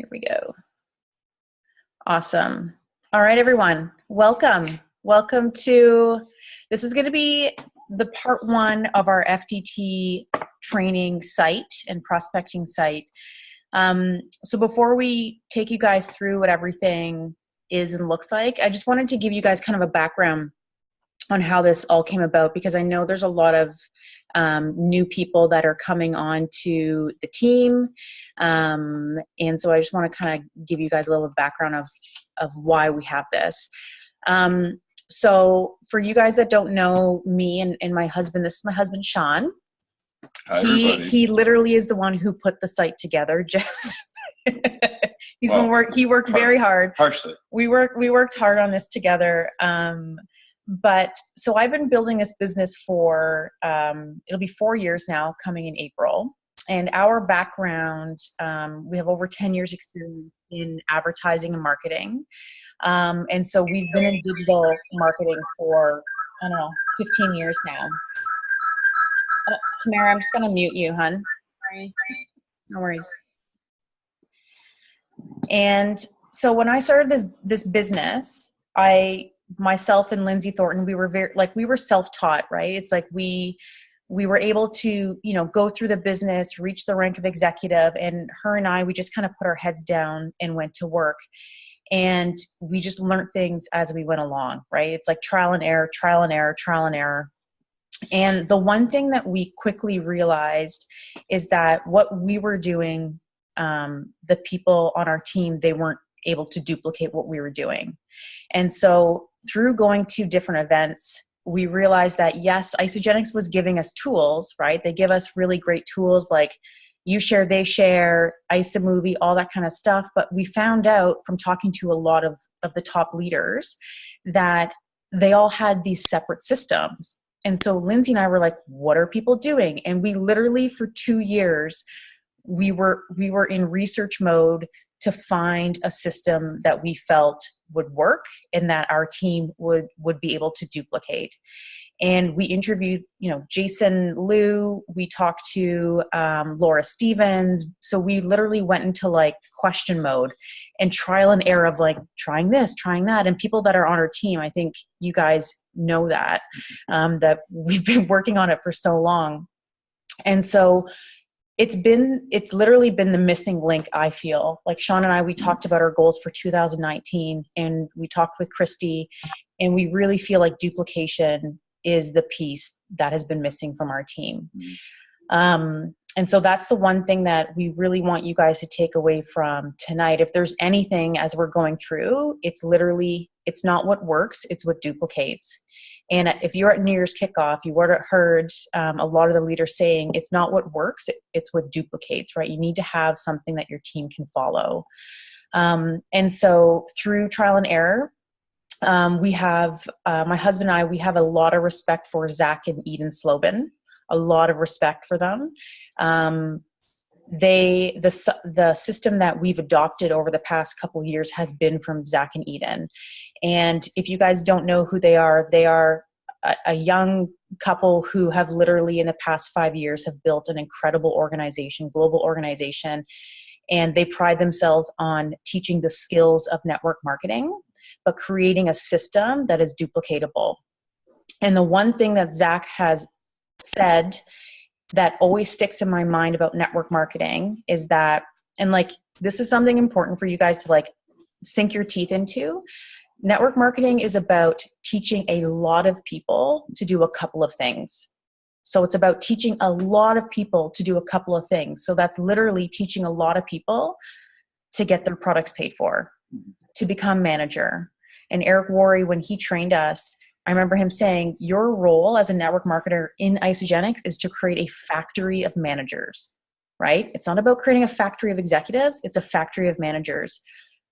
Here we go. Awesome. All right, everyone. Welcome. Welcome to, this is going to be the part one of our FDT training site and prospecting site. So before we take you guys through what everything is and looks like, I just wanted to give you guys kind of a background on how this all came about, because I know there's a lot of new people that are coming on to the team. And so I just want to kind of give you guys a little background of why we have this. So for you guys that don't know me and my husband, this is my husband, Sean. Hi, he literally is the one who put the site together. Just he worked very hard. Partially. We worked hard on this together. But so I've been building this business for, it'll be 4 years now, coming in April. And our background, we have over 10 years experience in advertising and marketing. And so we've been in digital marketing for, 15 years now. Tamara, I'm just going to mute you, hun. Sorry. No worries. And so when I started this business, myself and Lindsay Thornton, we were self-taught, right? It's like we were able to, go through the business, reach the rank of executive, and her and I, we just kind of put our heads down and went to work. And we just learned things as we went along, right? It's like trial and error, trial and error, trial and error. And the one thing that we quickly realized is that what we were doing, the people on our team, they weren't able to duplicate what we were doing. And so through going to different events, we realized that yes, Isagenix was giving us tools, right? They give us really great tools like You Share, They Share, Isamovie, all that kind of stuff. But we found out from talking to a lot of the top leaders that they all had these separate systems. And so Lindsay and I were like, what are people doing? And we literally for 2 years, we were in research mode to find a system that we felt would work and that our team would be able to duplicate. And we interviewed, Jason Liu, we talked to Laura Stevens. So we literally went into like question mode and trial and error of like trying this, trying that. And people that are on our team, I think you guys know that we've been working on it for so long. And so it's literally been the missing link, I feel. Like Sean and I, we talked about our goals for 2019 and we talked with Christy, and we really feel like duplication is the piece that has been missing from our team. And so that's the one thing that we really want you guys to take away from tonight. If there's anything as we're going through, it's not what works, it's what duplicates. And if you're at New Year's kickoff, you would have heard a lot of the leaders saying it's not what works, it's what duplicates, right? You need to have something that your team can follow. And so through trial and error, we have, my husband and I, we have a lot of respect for Zach and Eden Slobin, a lot of respect for them. The system that we've adopted over the past couple of years has been from Zach and Eden. And if you guys don't know who they are a young couple who have literally in the past 5 years have built an incredible organization, global organization. And they pride themselves on teaching the skills of network marketing, but creating a system that is duplicatable. And the one thing that Zach has said that always sticks in my mind about network marketing is that, and like, this is something important for you guys to like sink your teeth into. Network marketing is about teaching a lot of people to do a couple of things. So it's about teaching a lot of people to do a couple of things. So that's literally teaching a lot of people to get their products paid for, to become manager. And Eric Worre, when he trained us, I remember him saying, your role as a network marketer in Isagenix is to create a factory of managers, right? It's not about creating a factory of executives, it's a factory of managers.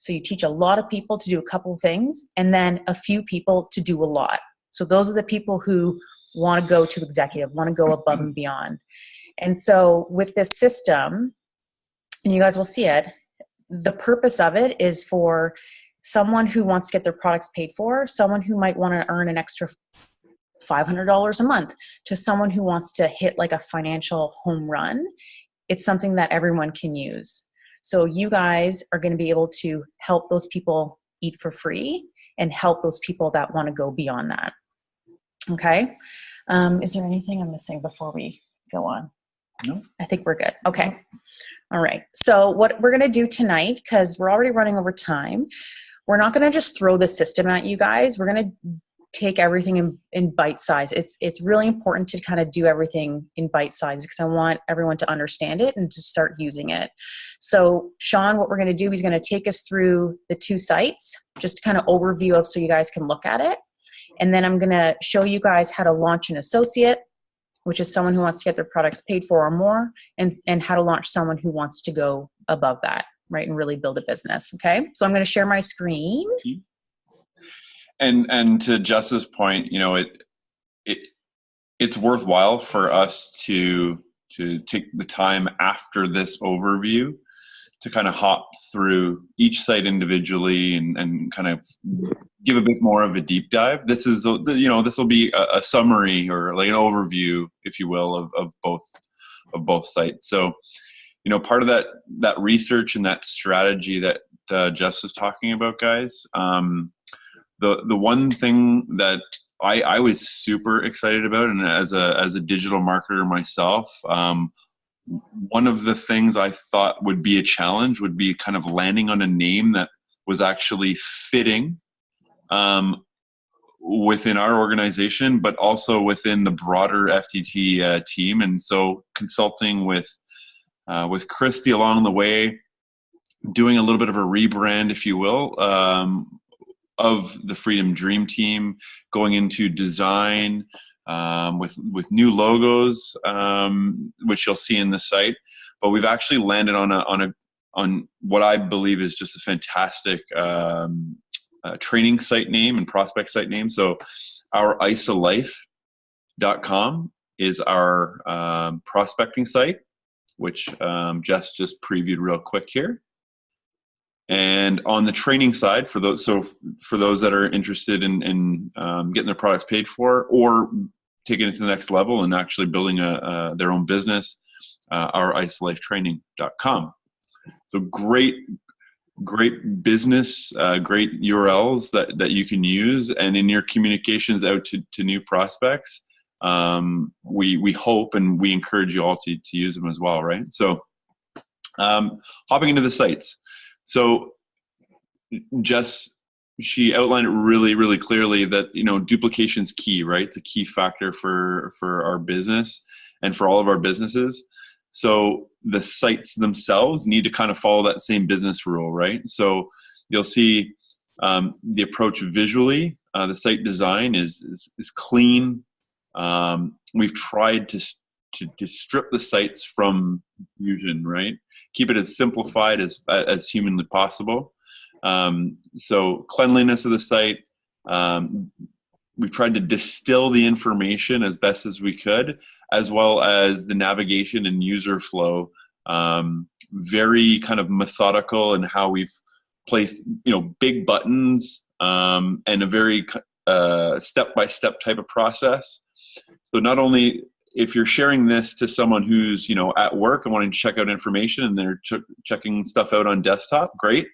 So you teach a lot of people to do a couple of things and then a few people to do a lot. So those are the people who want to go to executive, want to go above and beyond. And so with this system, and you guys will see it, the purpose of it is for someone who wants to get their products paid for, someone who might want to earn an extra $500 a month, to someone who wants to hit like a financial home run. It's something that everyone can use. So you guys are going to be able to help those people eat for free and help those people that want to go beyond that. Okay. Is there anything I'm missing before we go on? No. I think we're good. Okay. All right. So what we're going to do tonight, because we're already running over time, we're not going to just throw the system at you guys. We're going to take everything in bite size. It's really important to kind of do everything in bite size because I want everyone to understand it and to start using it. So Sean, what we're going to do, he's going to take us through the 2 sites, just kind of overview of so you guys can look at it. And then I'm going to show you guys how to launch an associate, which is someone who wants to get their products paid for or more, and how to launch someone who wants to go above that, right, and really build a business. Okay, so I'm going to share my screen. And to Jess's point, you know, it's worthwhile for us to take the time after this overview to kind of hop through each site individually and kind of give a bit more of a deep dive. This is, you know, this will be a summary or like an overview, if you will, of both sites. So, you know, part of that research and that strategy that Jess was talking about, guys, the one thing that I was super excited about, and as a digital marketer myself, one of the things I thought would be a challenge would be kind of landing on a name that was actually fitting within our organization, but also within the broader FDT team. And so consulting with Christy along the way, doing a little bit of a rebrand, if you will, of the Freedom Dream Team, going into design, with new logos, which you'll see in the site. But we've actually landed on what I believe is just a fantastic training site name and prospect site name. So our isalife.com is our prospecting site, which Jess just previewed real quick here. And on the training side, for those that are interested in getting their products paid for or taking it to the next level and actually building their own business, our isolifetraining.com. So great business, great URLs that you can use, and in your communications out to new prospects, we hope and we encourage you all to use them as well, right? So hopping into the sites. So Jess, she outlined it really, really clearly that, you know, duplication's key, right? It's a key factor for our business and for all of our businesses. So the sites themselves need to kind of follow that same business rule, right? So you'll see the approach visually. The site design is clean. We've tried to strip the sites from confusion, right? Keep it as simplified as humanly possible. So cleanliness of the site, we've tried to distill the information as best as we could, as well as the navigation and user flow, very kind of methodical in how we've placed, you know, big buttons, and a very step-by-step type of process. So not only if you're sharing this to someone who's, you know, at work and wanting to check out information and they're checking stuff out on desktop, great.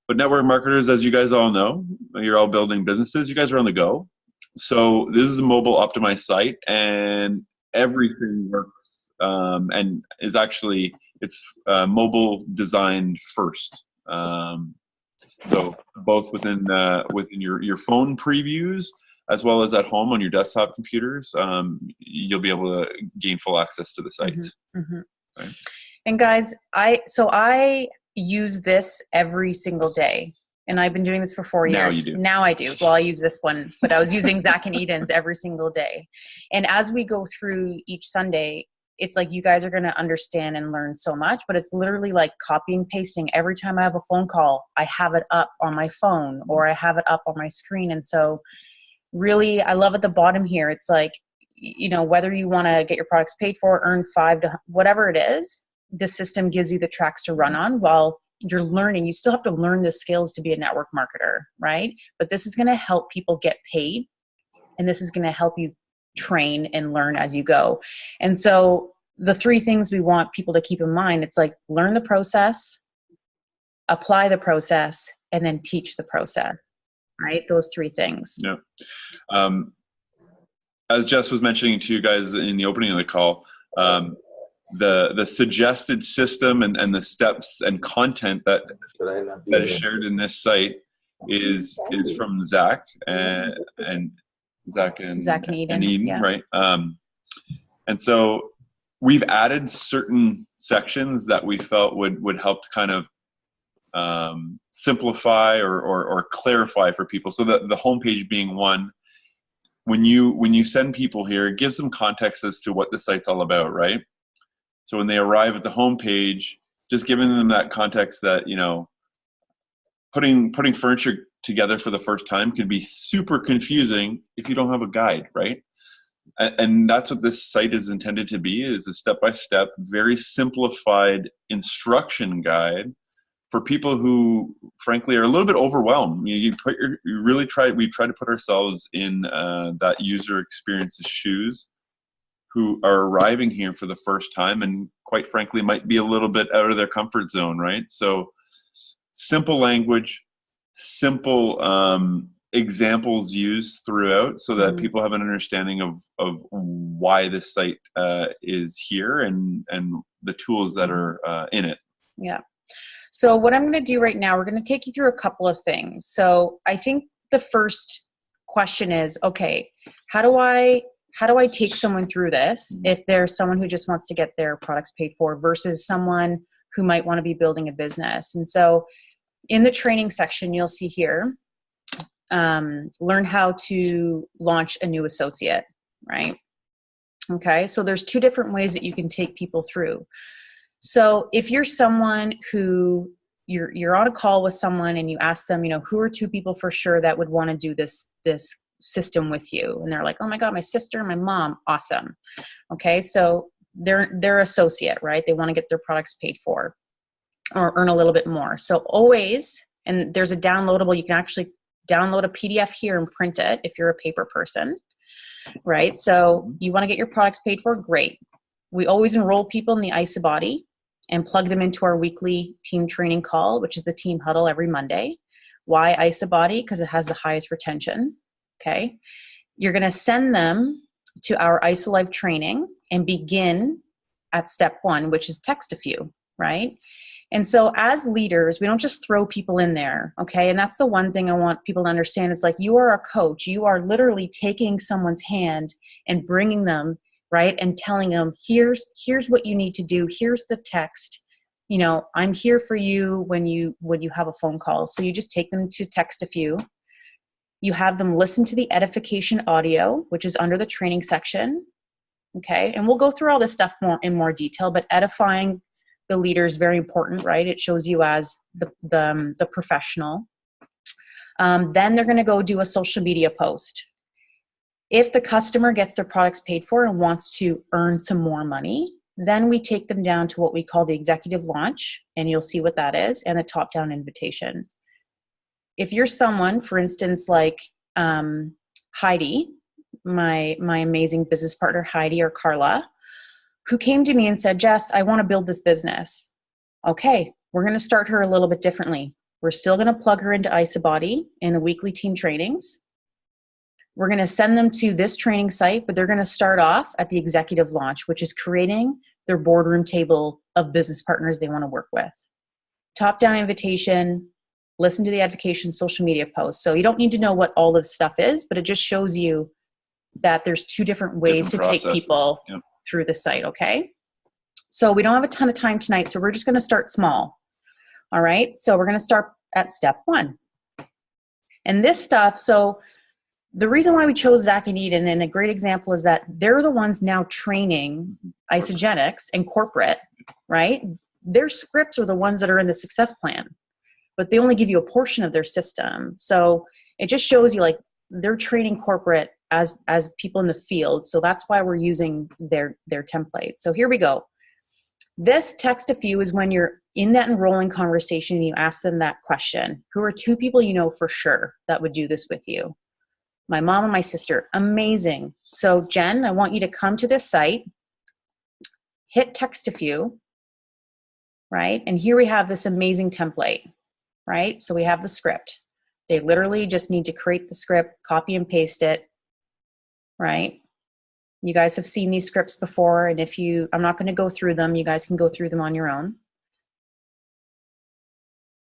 But network marketers, as you guys all know, you're all building businesses, you guys are on the go. So this is a mobile optimized site, and everything works and is actually, it's mobile designed first. So both within your phone previews, as well as at home on your desktop computers, you'll be able to gain full access to the sites. Mm-hmm. Right? And guys, I use this every single day, and I've been doing this for 4 years. Now you do. Now I do. Well, I use this one, but I was using Zach and Eden's every single day. And as we go through each Sunday, it's like you guys are going to understand and learn so much, but it's literally like copying, pasting. Every time I have a phone call, I have it up on my phone or I have it up on my screen. And so really, I love at the bottom here, it's like, you know, whether you want to get your products paid for, earn 5 to whatever it is, the system gives you the tracks to run on while you're learning. You still have to learn the skills to be a network marketer, right? But this is going to help people get paid, and this is going to help you train and learn as you go. And so the 3 things we want people to keep in mind, it's like learn the process, apply the process, and then teach the process, right? Those three things. Yeah. As Jess was mentioning to you guys in the opening of the call, the suggested system and the steps and content that is shared in this site is from Zach and Eden, yeah. right? And so we've added certain sections that we felt would help to kind of simplify or clarify for people. So that the homepage being one, when you send people here, it gives them context as to what the site's all about, right? So when they arrive at the homepage, just giving them that context that, you know, putting furniture together for the first time can be super confusing if you don't have a guide, right? And that's what this site is intended to be, is a step-by-step, very simplified instruction guide for people who, frankly, are a little bit overwhelmed. We try to put ourselves in that user experience's shoes, who are arriving here for the first time and, quite frankly, might be a little bit out of their comfort zone, right? So simple language, simple examples used throughout, so that people have an understanding of why this site is here and the tools that are in it. Yeah. So what I'm going to do right now, we're going to take you through a couple of things. So I think the first question is, okay, how do I take someone through this if there's someone who just wants to get their products paid for versus someone who might want to be building a business? And so in the training section, you'll see here, learn how to launch a new associate, right? Okay, so there's two different ways that you can take people through. So if you're someone who you're on a call with someone and you ask them, you know, who are two people for sure that would want to do this system with you, and they're like, oh my God, my sister and my mom, awesome. Okay, so they're associate, right? They want to get their products paid for or earn a little bit more. So always, and there's a downloadable, you can actually download a PDF here and print it if you're a paper person, right? So you want to get your products paid for, great. We always enroll people in the IsaBody and plug them into our weekly team training call, which is the team huddle every Monday. Why IsaBody? Because it has the highest retention. Okay. You're going to send them to our Isa Live training and begin at step one, which is text a few, right? And so as leaders, we don't just throw people in there, okay? And that's the one thing I want people to understand. It's like, you are a coach. You are literally taking someone's hand and bringing them, right? And telling them, here's what you need to do. Here's the text. You know, I'm here for you when you have a phone call. So you just take them to text a few. You have them listen to the edification audio, which is under the training section, okay? And we'll go through all this stuff in more detail, but edifying the leader is very important, right? It shows you as the professional. Then they're going to go do a social media post. If the customer gets their products paid for and wants to earn some more money, then we take them down to what we call the executive launch, and you'll see what that is, and the top-down invitation. If you're someone, for instance, like Heidi, my amazing business partner, Heidi or Carla, who came to me and said, Jess, I want to build this business. Okay, we're going to start her a little bit differently. We're still going to plug her into IsaBody in the weekly team trainings. We're going to send them to this training site, but they're going to start off at the executive launch, which is creating their boardroom table of business partners they want to work with. Top-down invitation, listen to the edification social media posts. So you don't need to know what all this stuff is, but it just shows you that there's two different ways to take people through the site, okay? So we don't have a ton of time tonight, so we're just going to start small. All right, so we're going to start at step one. And this stuff, so the reason why we chose Zach and Eden, and a great example is that they're the ones now training Isagenix and corporate, right? Their scripts are the ones that are in the success plan, but they only give you a portion of their system. So it just shows you, like, they're training corporate as people in the field. So that's why we're using their template. So here we go. This text a few is when you're in that enrolling conversation and you ask them that question. Who are two people you know for sure that would do this with you? My mom and my sister. Amazing. So Jen, I want you to come to this site, hit text a few, right? And here we have this amazing template, right? So we have the script. They literally just need to create the script, copy and paste it, right? You guys have seen these scripts before, and I'm not going to go through them. You guys can go through them on your own,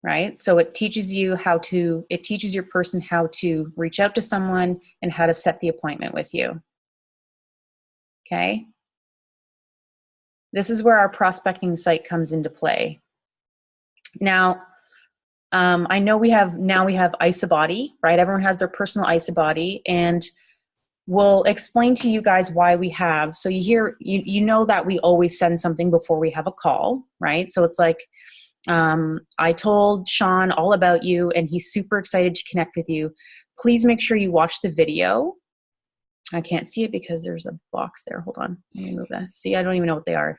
right? So it teaches your person how to reach out to someone and how to set the appointment with you. Okay. This is where our prospecting site comes into play. Now, I know we have IsaBody, right? Everyone has their personal IsaBody, and we'll explain to you guys why we have. So you know that we always send something before we have a call, right? So it's like, I told Sean all about you, and he's super excited to connect with you. Please make sure you watch the video. I can't see it because there's a box there. Hold on. Let me move that. See, I don't even know what they are.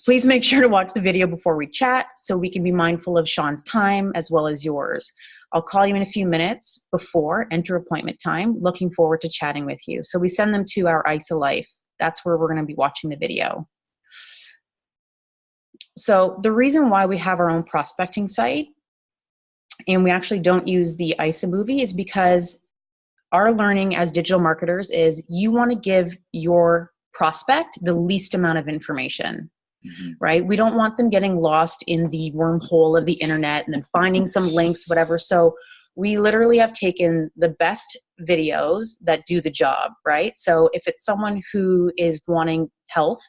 Please make sure to watch the video before we chat so we can be mindful of Sean's time as well as yours. I'll call you in a few minutes before, enter appointment time. Looking forward to chatting with you. So we send them to our ISA Life. That's where we're going to be watching the video. So the reason why we have our own prospecting site and we actually don't use the ISA movie is because our learning as digital marketers is you want to give your prospect the least amount of information, right? We don't want them getting lost in the wormhole of the internet and then finding some links, whatever. So we literally have taken the best videos that do the job, right? So if it's someone who is wanting health,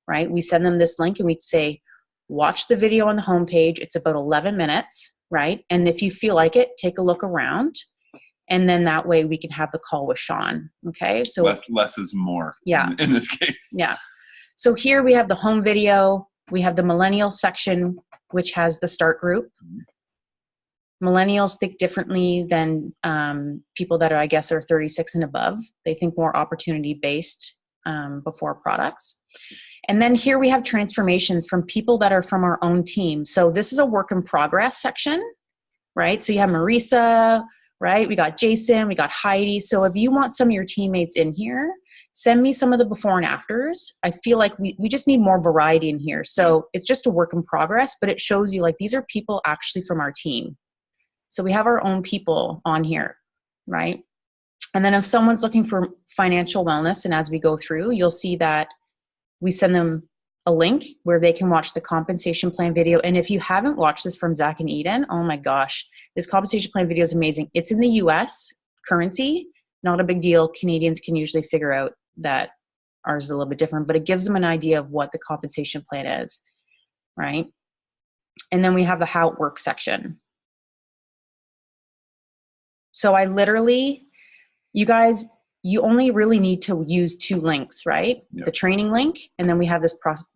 right, we send them this link and we'd say, watch the video on the homepage. It's about 11 minutes, right? And if you feel like it, take a look around. And then that way we can have the call with Sean. Okay. So less is more. Yeah. In this case. Yeah. So here we have the home video. We have the millennial section, which has the start group. Millennials think differently than people that are, I guess, are 36 and above. They think more opportunity based before products. And then here we have transformations from people that are from our own team. So this is a work in progress section, right? So you have Marisa, right? We got Jason, we got Heidi. So if you want some of your teammates in here, send me some of the before and afters. I feel like we just need more variety in here. So it's just a work in progress, but it shows you like these are people actually from our team. So we have our own people on here, right? And then if someone's looking for financial wellness, and as we go through, you'll see that we send them a link where they can watch the compensation plan video. And if you haven't watched this from Zach and Eden, oh my gosh, this compensation plan video is amazing. It's in the US currency, not a big deal. Canadians can usually figure out that ours is a little bit different, but it gives them an idea of what the compensation plan is, right? And then we have the how it works section. So I literally, you guys, you only really need to use 2 links, right? Yep. The training link, and then we have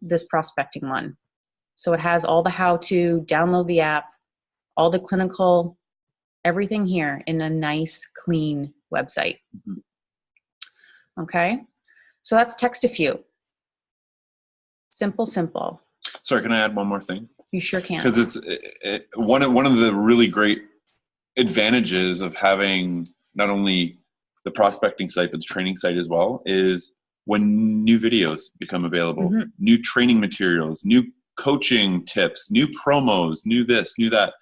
this prospecting one. So it has all the how to, download the app, all the clinical, everything here in a nice, clean website. Okay? So that's text a few. Simple, simple. Sorry, can I add one more thing? You sure can. Because it's one of the really great advantages of having not only the prospecting site, but the training site as well, is when new videos become available, new training materials, new coaching tips, new promos, new this, new that.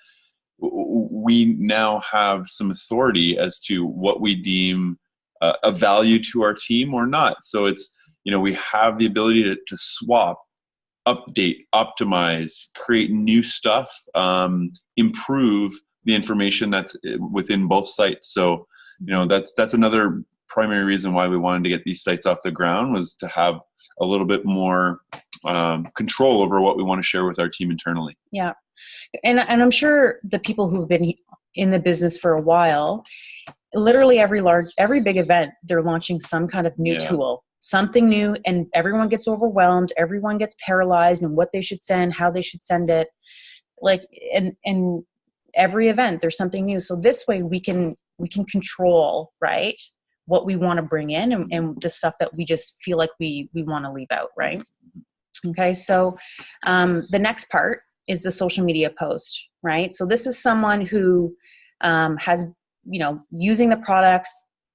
We now have some authority as to what we deem a value to our team or not. So it's, we have the ability to swap, update, optimize, create new stuff, improve the information that's within both sites. So, that's another primary reason why we wanted to get these sites off the ground, was to have a little bit more control over what we want to share with our team internally. Yeah. And I'm sure the people who've been in the business for a while, literally every big event, they're launching some kind of new tool, something new, and everyone gets overwhelmed. Everyone gets paralyzed in what they should send, how they should send it. Like, and every event, there's something new. So this way we can control, right, what we want to bring in and the stuff that we just feel like we want to leave out, right? Okay, so the next part is the social media post, right? So this is someone who has, using the products,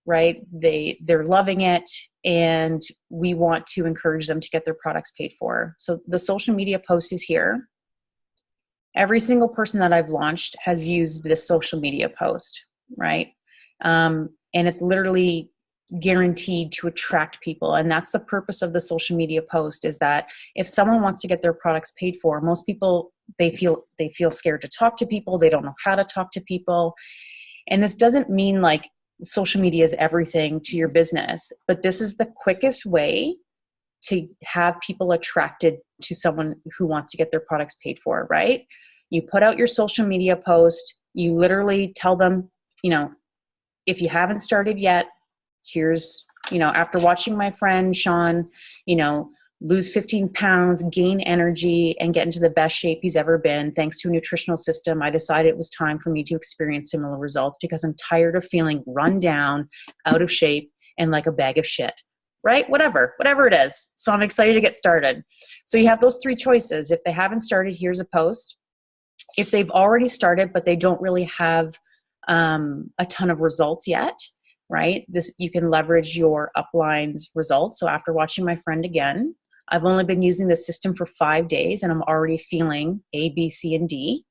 right? They're loving it, and we want to encourage them to get their products paid for. So the social media post is here. Every single person that I've launched has used this social media post, right? And it's literally guaranteed to attract people. And that's the purpose of the social media post, is that if someone wants to get their products paid for, most people, they feel scared to talk to people. They don't know how to talk to people. And this doesn't mean like social media is everything to your business, but this is the quickest way to have people attracted to someone who wants to get their products paid for, right? You put out your social media post, you literally tell them, you know, if you haven't started yet, here's, you know, after watching my friend Sean, you know, lose 15 pounds, gain energy, and get into the best shape he's ever been, thanks to a nutritional system, I decided it was time for me to experience similar results because I'm tired of feeling run down, out of shape, and like a bag of shit. Right? Whatever it is. So I'm excited to get started. So you have those three choices. If they haven't started, here's a post. If they've already started, but they don't really have a ton of results yet, right? This, you can leverage your upline's results. So after watching my friend again, I've only been using the system for 5 days and I'm already feeling A, B, C, and D.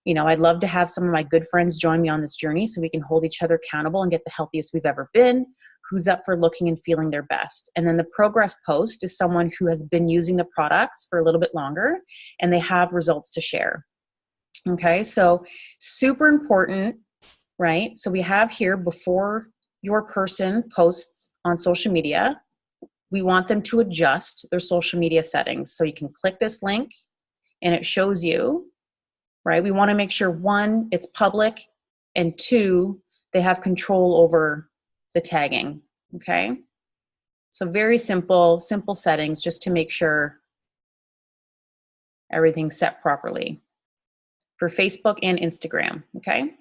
You know, I'd love to have some of my good friends join me on this journey so we can hold each other accountable and get the healthiest we've ever been. Who's up for looking and feeling their best. And then the progress post is someone who has been using the products for a little bit longer and they have results to share. Okay, so super important, right? So we have here, before your person posts on social media, we want them to adjust their social media settings. So you can click this link and it shows you, right? We want to make sure, one, it's public, and two, they have control over the tagging, okay? So very simple settings just to make sure everything's set properly for Facebook and Instagram, okay?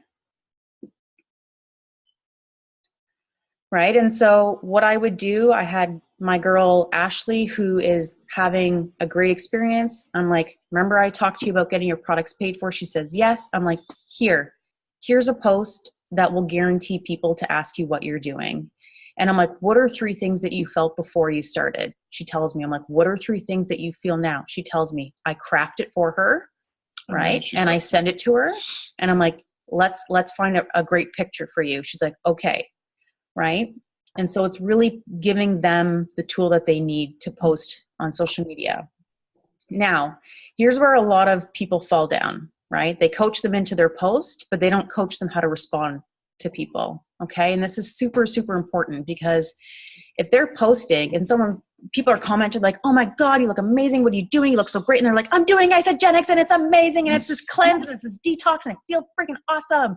Right, and so what I would do, I had my girl Ashley, who is having a great experience. I'm like, remember I talked to you about getting your products paid for? She says, yes. I'm like, here's a post that will guarantee people to ask you what you're doing. And I'm like, what are 3 things that you felt before you started? She tells me. I'm like, what are 3 things that you feel now? She tells me. I craft it for her, right? And I send it to her. And I'm like, let's find a great picture for you. She's like, okay, right? And so it's really giving them the tool that they need to post on social media. Now, here's where a lot of people fall down, right? They coach them into their post, but they don't coach them how to respond to people, okay? And this is super, super important, because if they're posting and people are commenting like, oh my God, you look amazing. What are you doing? You look so great. And they're like, I'm doing isogenics and it's amazing. And it's this cleanse and it's this detox and I feel freaking awesome.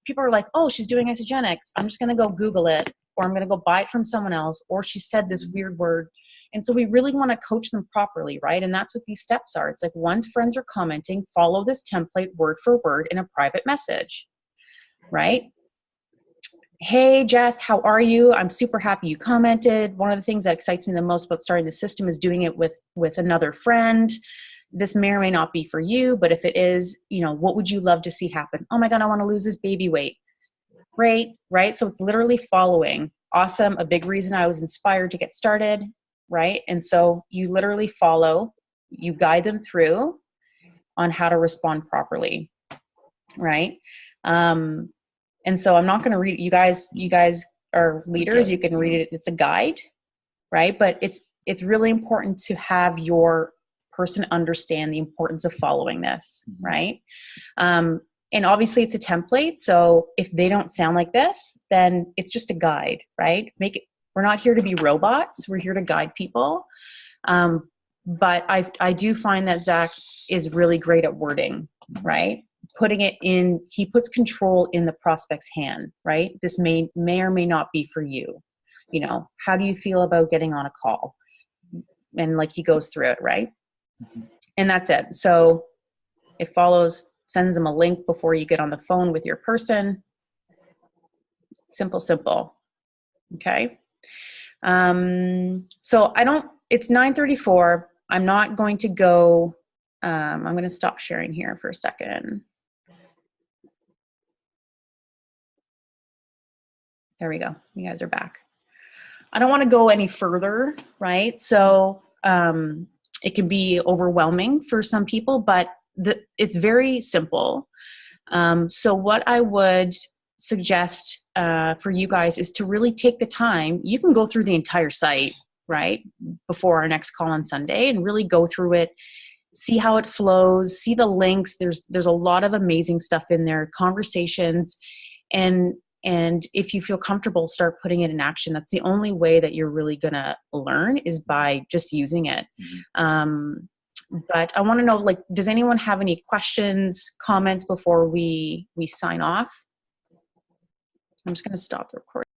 People are like, oh, she's doing isogenics. I'm just going to go Google it, or I'm going to go buy it from someone else, or she said this weird word. And so we really want to coach them properly, right? And that's what these steps are. It's like, once friends are commenting, follow this template word for word in a private message, right? Hey, Jess, how are you? I'm super happy you commented. One of the things that excites me the most about starting the system is doing it with another friend. This may or may not be for you, but if it is, you know, what would you love to see happen? Oh my God, I want to lose this baby weight. Great, right? So it's literally following. Awesome. A big reason I was inspired to get started, right? And so you literally follow, you guide them through on how to respond properly, right? And so I'm not going to read it. You guys are leaders. You can read it. It's a guide, right? But it's really important to have your person understand the importance of following this, right? And obviously it's a template. So if they don't sound like this, then it's just a guide, right? We're not here to be robots. We're here to guide people. But I do find that Zach is really great at wording, right? Putting it in, he puts control in the prospect's hand, right? This may or may not be for you. You know, how do you feel about getting on a call? And like, he goes through it, right? And that's it. So it follows, sends them a link before you get on the phone with your person. Simple. Okay. So it's 9:34. I'm not going to go, I'm going to stop sharing here for a second. There we go. You guys are back. I don't want to go any further, right? So, it can be overwhelming for some people, but it's very simple. So what I would suggest for you guys is to really take the time. You can go through the entire site, right, before our next call on Sunday, and really go through it, see how it flows, see the links. There's a lot of amazing stuff in there, conversations, and if you feel comfortable, start putting it in action. That's the only way that you're really gonna learn, is by just using it. But I want to know, like, does anyone have any questions, comments before we sign off? I'm just going to stop the recording.